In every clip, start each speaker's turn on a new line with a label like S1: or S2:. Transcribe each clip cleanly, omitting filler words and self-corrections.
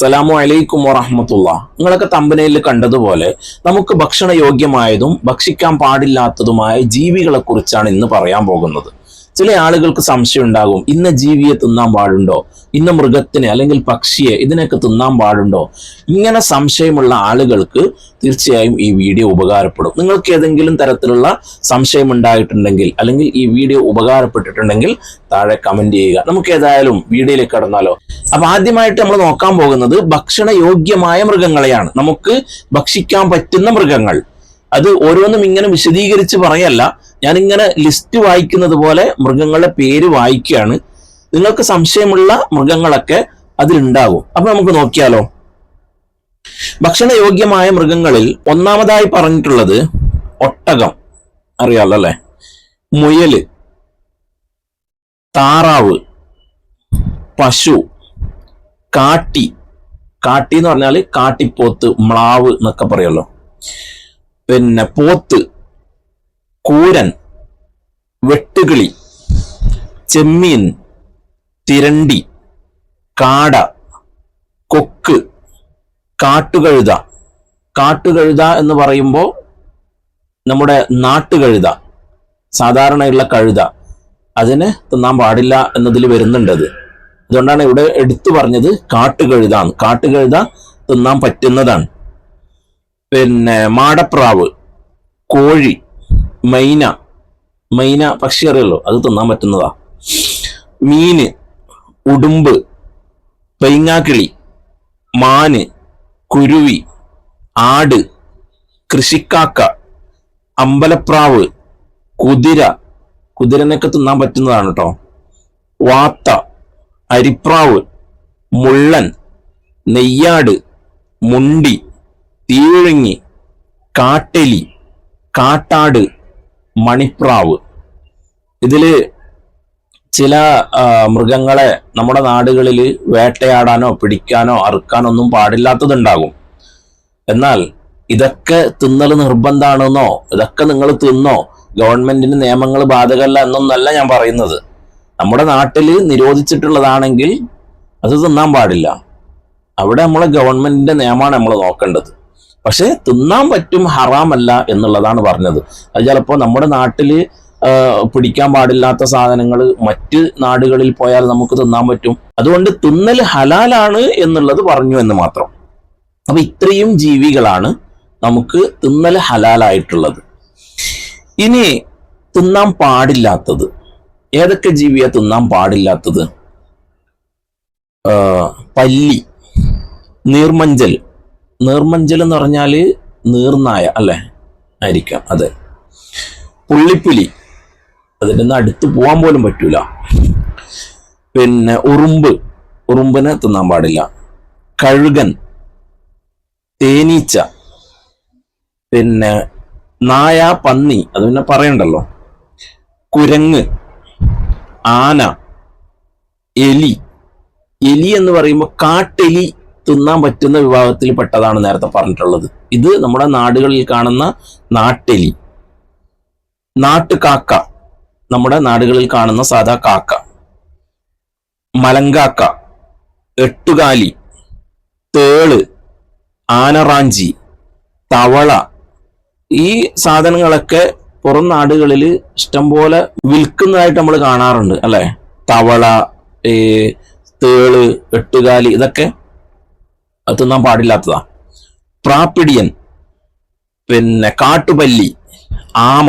S1: അസ്സലാമു അലൈക്കും വറഹ്മത്തുള്ളാ. നിങ്ങളൊക്കെ തമ്പനയിൽ കണ്ടതുപോലെ നമുക്ക് ഭക്ഷണയോഗ്യമായതും ഭക്ഷിക്കാൻ പാടില്ലാത്തതുമായ ജീവികളെ കുറിച്ചാണ് ഇന്ന് പറയാൻ പോകുന്നത്. ചില ആളുകൾക്ക് സംശയം ഉണ്ടാകും, ഇന്ന ജീവിയെ തിന്നാൻ പാടുണ്ടോ, ഇന്ന മൃഗത്തിനെ അല്ലെങ്കിൽ പക്ഷിയെ ഇതിനൊക്കെ തിന്നാൻ പാടുണ്ടോ. ഇങ്ങനെ സംശയമുള്ള ആളുകൾക്ക് തീർച്ചയായും ഈ വീഡിയോ ഉപകാരപ്പെടും. നിങ്ങൾക്ക് ഏതെങ്കിലും തരത്തിലുള്ള സംശയം ഉണ്ടായിട്ടുണ്ടെങ്കിൽ അല്ലെങ്കിൽ ഈ വീഡിയോ ഉപകാരപ്പെട്ടിട്ടുണ്ടെങ്കിൽ താഴെ കമന്റ് ചെയ്യുക. നമുക്ക് ഏതായാലും വീഡിയോയിലേക്ക് കടന്നാലോ. അപ്പൊ ആദ്യമായിട്ട് നമ്മൾ നോക്കാൻ പോകുന്നത് ഭക്ഷണയോഗ്യമായ മൃഗങ്ങളെയാണ്, നമുക്ക് ഭക്ഷിക്കാൻ പറ്റുന്ന മൃഗങ്ങൾ. അത് ഓരോന്നും ഇങ്ങനെ വിശദീകരിച്ച് പറയല്ല, ഞാനിങ്ങനെ ലിസ്റ്റ് വായിക്കുന്നത് പോലെ മൃഗങ്ങളുടെ പേര് വായിക്കുകയാണ്. നിങ്ങൾക്ക് സംശയമുള്ള മൃഗങ്ങളൊക്കെ അതിലുണ്ടാകും. അപ്പൊ നമുക്ക് നോക്കിയാലോ. ഭക്ഷണയോഗ്യമായ മൃഗങ്ങളിൽ ഒന്നാമതായി പറഞ്ഞിട്ടുള്ളത് ഒട്ടകം, അറിയാലോ അല്ലെ, മുയല്, താറാവ്, പശു, കാട്ടി എന്ന് പറഞ്ഞാൽ കാട്ടിപ്പോത്ത്, മ്ലാവ് എന്നൊക്കെ പറയുമല്ലോ, പിന്നെ പോത്ത്, കൂരൻ, വെട്ടുകിളി, ചെമ്മീൻ, തിരണ്ടി, കാട, കൊക്ക്, കാട്ടുകഴുത. കാട്ടുകഴുത എന്ന് പറയുമ്പോൾ നമ്മുടെ നാട്ടുകഴുത, സാധാരണയുള്ള കഴുത, അതിന് തിന്നാൻ പാടില്ല എന്നതിൽ വരുന്നുണ്ട്. അതുകൊണ്ടാണ് ഇവിടെ എടുത്തു പറഞ്ഞത് കാട്ടുകഴുതാണ്. കാട്ടുകഴുത തിന്നാൻ പറ്റുന്നതാണ്. പിന്നെ മാടപ്രാവ്, കോഴി, മൈന പക്ഷി അറിയല്ലോ, അത് തിന്നാൻ പറ്റുന്നതാ. മീന്, ഉടുമ്പ്, പൈങ്ങാക്കിളി, മാന്, കുരുവി, ആട്, കൃഷിക്കാക്ക, അമ്പലപ്രാവ്, കുതിരനൊക്കെ തിന്നാൻ പറ്റുന്നതാണ് കേട്ടോ. വാത്ത, അരിപ്രാവ്, മുള്ളൻ, നെയ്യാട്, മുണ്ടി, തീവിഴുങ്ങി, കാട്ടെലി, കാട്ടാട്, മണിപ്രാവ്. ഇതില് ചില മൃഗങ്ങളെ നമ്മുടെ നാടുകളിൽ വേട്ടയാടാനോ പിടിക്കാനോ അറുക്കാനോ ഒന്നും പാടില്ലാത്തതുണ്ടാകും. എന്നാൽ ഇതൊക്കെ തിന്നൽ നിർബന്ധമാണെന്നോ ഇതൊക്കെ നിങ്ങൾ തിന്നോ, ഗവൺമെന്റിന് നിയമങ്ങൾ ബാധകമല്ല എന്നൊന്നല്ല ഞാൻ പറയുന്നത്. നമ്മുടെ നാട്ടിൽ നിരോധിച്ചിട്ടുള്ളതാണെങ്കിൽ അത് തിന്നാൻ പാടില്ല. അവിടെ നമ്മളെ ഗവൺമെന്റിന്റെ നിയമമാണ് നമ്മൾ നോക്കേണ്ടത്. പക്ഷെ തിന്നാൻ പറ്റും, ഹറാമല്ല എന്നുള്ളതാണ് പറഞ്ഞത്. അത് ചിലപ്പോൾ നമ്മുടെ നാട്ടിൽ പിടിക്കാൻ പാടില്ലാത്ത സാധനങ്ങൾ മറ്റ് നാടുകളിൽ പോയാൽ നമുക്ക് തിന്നാൻ പറ്റും. അതുകൊണ്ട് തിന്നൽ ഹലാലാണ് എന്നുള്ളത് പറഞ്ഞു എന്ന് മാത്രം. അപ്പൊ ഇത്രയും ജീവികളാണ് നമുക്ക് തിന്നൽ ഹലാലായിട്ടുള്ളത്. ഇനി തിന്നാൻ പാടില്ലാത്തത് ഏതൊക്കെ ജീവിയാ തിന്നാൻ പാടില്ലാത്തത്? പല്ലി, നീർമഞ്ചൽ എന്ന് പറഞ്ഞാല് നീർനായ അല്ലെ, ആയിരിക്കാം. അതെ. പുള്ളിപ്പുലി, അതിൻ്റെ ഒന്ന് അടുത്ത് പോകാൻ പോലും പറ്റൂല. പിന്നെ ഉറുമ്പിനെ തിന്നാൻ പാടില്ല. കഴുകൻ, തേനീച്ച, പിന്നെ നായ, പന്നി, അത് പിന്നെ പറയണ്ടല്ലോ. കുരങ്ങ്, ആന, എലി എന്ന് പറയുമ്പോൾ കാട്ടെലി തിന്നാൻ പറ്റുന്ന വിഭാഗത്തിൽ പെട്ടതാണ് നേരത്തെ പറഞ്ഞിട്ടുള്ളത്. ഇത് നമ്മുടെ നാടുകളിൽ കാണുന്ന നാട്ടെലി. നാട്ടുകാക്ക, നമ്മുടെ നാടുകളിൽ കാണുന്ന സാധാ കാക്ക. മലങ്കാക്ക, എട്ടുകാലി, തേള്, ആനറാഞ്ചി, തവള. ഈ സാധനങ്ങളൊക്കെ പുറം നാടുകളിൽ ഇഷ്ടംപോലെ വിൽക്കുന്നതായിട്ട് നമ്മൾ കാണാറുണ്ട് അല്ലെ. തവള, തേള്, എട്ടുകാലി, ഇതൊക്കെ അത് തിന്നാൻ പാടില്ലാത്തതാ. പ്രാപ്പിടിയൻ, പിന്നെ കാട്ടുപല്ലി, ആമ,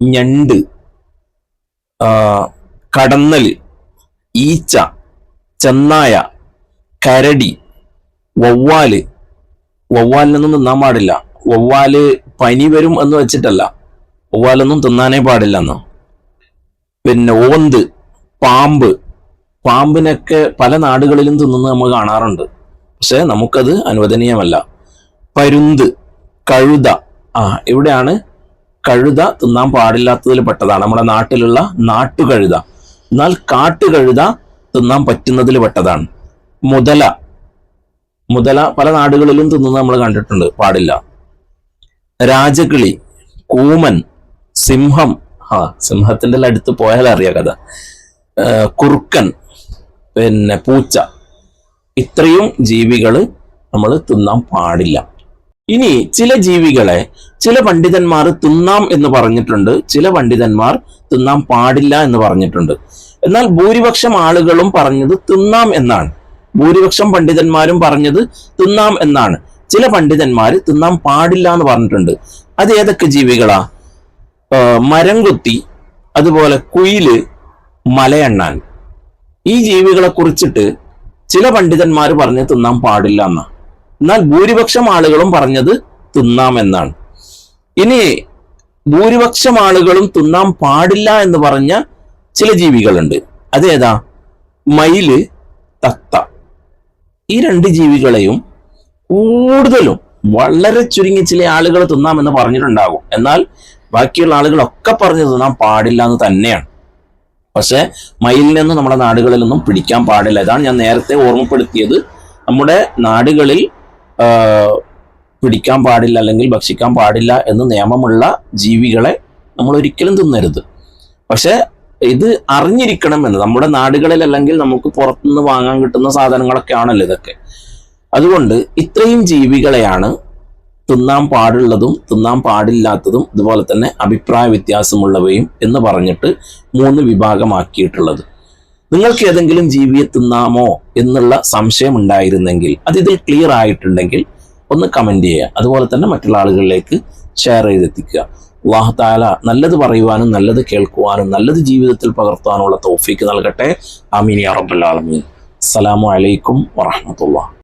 S1: ഞണ്ട്, കടന്നല്, ഈച്ച, ചെന്നായ, കരടി, വവ്വാലിനൊന്നും തിന്നാൻ പാടില്ല. വവ്വാല് പനി വരും എന്ന് വെച്ചിട്ടല്ല, വവ്വാലൊന്നും തിന്നാനേ പാടില്ലെന്ന്. പിന്നെ ഓന്ത്, പാമ്പിനൊക്കെ പല നാടുകളിലും തിന്നുന്നത് നമ്മൾ കാണാറുണ്ട്, പക്ഷെ നമുക്കത് അനുവദനീയമല്ല. പരുന്ത്, കഴുത. ഇവിടെയാണ് കഴുത തിന്നാൻ പാടില്ലാത്തതിൽ പെട്ടതാണ്, നമ്മുടെ നാട്ടിലുള്ള നാട്ടുകഴുത. എന്നാൽ കാട്ടുകഴുത തിന്നാൻ പറ്റുന്നതിൽ പെട്ടതാണ്. മുതല പല നാടുകളിലും തിന്നുന്നത് നമ്മൾ കണ്ടിട്ടുണ്ട്, പാടില്ല. രാജകിളി, കൂമൻ, സിംഹം. സിംഹത്തിന്റെ അടുത്ത് പോയാൽ അറിയാം കഥ. കുറുക്കൻ, പിന്നെ പൂച്ച. ഇത്രയും ജീവികൾ നമ്മൾ തിന്നാൻ പാടില്ല. ഇനി ചില ജീവികളെ ചില പണ്ഡിതന്മാർ തിന്നാം എന്ന് പറഞ്ഞിട്ടുണ്ട്, ചില പണ്ഡിതന്മാർ തിന്നാൻ പാടില്ല എന്ന് പറഞ്ഞിട്ടുണ്ട്. എന്നാൽ ഭൂരിപക്ഷം ആളുകളും പറഞ്ഞത് തിന്നാം എന്നാണ്. ഭൂരിപക്ഷം പണ്ഡിതന്മാരും പറഞ്ഞത് തിന്നാം എന്നാണ്. ചില പണ്ഡിതന്മാർ തിന്നാൻ പാടില്ല എന്ന് പറഞ്ഞിട്ടുണ്ട്. അത് ഏതൊക്കെ ജീവികളാ? മരംകൊത്തി, അതുപോലെ കുയില്, മലയണ്ണാൻ. ഈ ജീവികളെ കുറിച്ചിട്ട് ചില പണ്ഡിതന്മാർ പറഞ്ഞ് തിന്നാൻ പാടില്ല എന്നാണ്. എന്നാൽ ഭൂരിപക്ഷം ആളുകളും പറഞ്ഞത് തിന്നാം എന്നാണ്. ഇനി ഭൂരിപക്ഷം ആളുകളും തിന്നാൻ പാടില്ല എന്ന് പറഞ്ഞ ചില ജീവികളുണ്ട്. അതേതാ? മയില്, തത്ത. ഈ രണ്ട് ജീവികളെയും കൂടുതലും വളരെ ചുരുങ്ങി ചില ആളുകൾ തിന്നാമെന്ന് പറഞ്ഞിട്ടുണ്ടാകും. എന്നാൽ ബാക്കിയുള്ള ആളുകളൊക്കെ പറഞ്ഞു തിന്നാൻ പാടില്ല എന്ന് തന്നെയാണ്. പക്ഷെ മയിലിനൊന്നും നമ്മുടെ നാടുകളിലൊന്നും പിടിക്കാൻ പാടില്ല. ഇതാണ് ഞാൻ നേരത്തെ ഓർമ്മപ്പെടുത്തിയത്. നമ്മുടെ നാടുകളിൽ പിടിക്കാൻ പാടില്ല അല്ലെങ്കിൽ ഭക്ഷിക്കാൻ പാടില്ല എന്ന് നിയമമുള്ള ജീവികളെ നമ്മൾ ഒരിക്കലും തിന്നരുത്. പക്ഷെ ഇത് അറിഞ്ഞിരിക്കണം എന്ന്. നമ്മുടെ നാടുകളിൽ അല്ലെങ്കിൽ നമുക്ക് പുറത്തുനിന്ന് വാങ്ങാൻ കിട്ടുന്ന സാധനങ്ങളൊക്കെ ആണല്ലോ ഇതൊക്കെ. അതുകൊണ്ട് ഇത്രയും ജീവികളെയാണ് തിന്നാൻ പാടുള്ളതും തിന്നാൻ പാടില്ലാത്തതും അതുപോലെ തന്നെ അഭിപ്രായ വ്യത്യാസമുള്ളവയും എന്ന് പറഞ്ഞിട്ട് 3 വിഭാഗമാക്കിയിട്ടുള്ളത്. നിങ്ങൾക്ക് ഏതെങ്കിലും ജീവിയെ തിന്നാമോ എന്നുള്ള സംശയം ഉണ്ടായിരുന്നെങ്കിൽ, അത് ഇതിൽ ക്ലിയർ ആയിട്ടുണ്ടെങ്കിൽ ഒന്ന് കമന്റ് ചെയ്യുക. അതുപോലെ തന്നെ മറ്റുള്ള ആളുകളിലേക്ക് ഷെയർ ചെയ്തെത്തിക്കുക. അല്ലാഹു തആല നല്ലത് പറയുവാനും നല്ലത് കേൾക്കുവാനും നല്ലത് ജീവിതത്തിൽ പകർത്താനുള്ള തൗഫീക്ക് നൽകട്ടെ. ആമീൻ യാ റബ്ബൽ ആലമീൻ. അസ്സലാമു അലൈക്കും വറഹ്മത്തുള്ളാഹി.